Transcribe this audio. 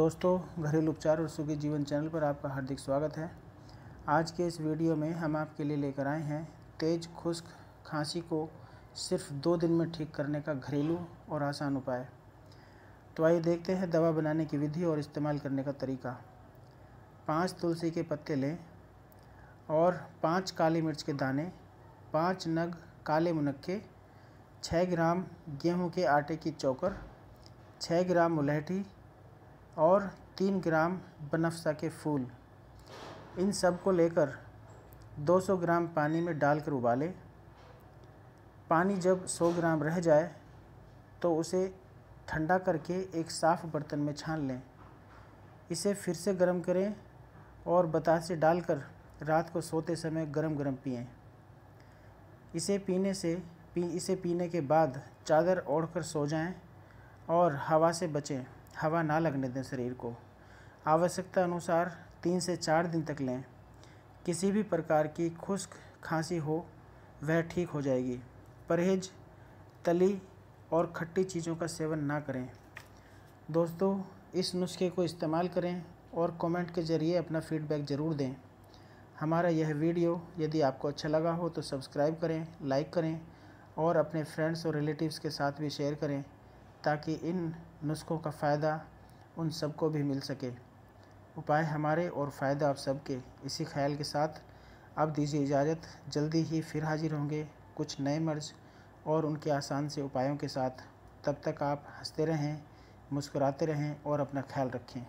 दोस्तों, घरेलू उपचार और सुखी जीवन चैनल पर आपका हार्दिक स्वागत है। आज के इस वीडियो में हम आपके लिए लेकर आए हैं तेज़ खुश्क खांसी को सिर्फ 2 दिन में ठीक करने का घरेलू और आसान उपाय। तो आइए देखते हैं दवा बनाने की विधि और इस्तेमाल करने का तरीका। 5 तुलसी के पत्ते लें और 5 काली मिर्च के दाने, 5 नग काले मुनक्के, 6 ग्राम गेहूं के आटे की चोकर, 6 ग्राम मुलैठी और 3 ग्राम बनफशा के फूल। इन सब को लेकर 200 ग्राम पानी में डालकर उबालें। पानी जब 100 ग्राम रह जाए तो उसे ठंडा करके एक साफ़ बर्तन में छान लें। इसे फिर से गर्म करें और बतासे डालकर रात को सोते समय गरम गरम पिएं। इसे पीने के बाद चादर ओढ़कर सो जाएं और हवा से बचें। हवा ना लगने दें शरीर को। आवश्यकता अनुसार 3 से 4 दिन तक लें। किसी भी प्रकार की खुश्क खांसी हो वह ठीक हो जाएगी। परहेज, तली और खट्टी चीज़ों का सेवन ना करें। दोस्तों, इस नुस्खे को इस्तेमाल करें और कमेंट के ज़रिए अपना फीडबैक ज़रूर दें। हमारा यह वीडियो यदि आपको अच्छा लगा हो तो सब्सक्राइब करें, लाइक करें और अपने फ्रेंड्स और रिलेटिव्स के साथ भी शेयर करें ताकि इन नुस्खों का फ़ायदा उन सबको भी मिल सके। उपाय हमारे और फ़ायदा आप सबके, इसी ख्याल के साथ अब दीजिए इजाज़त। जल्दी ही फिर हाजिर होंगे कुछ नए मर्ज और उनके आसान से उपायों के साथ। तब तक आप हंसते रहें, मुस्कुराते रहें और अपना ख्याल रखें।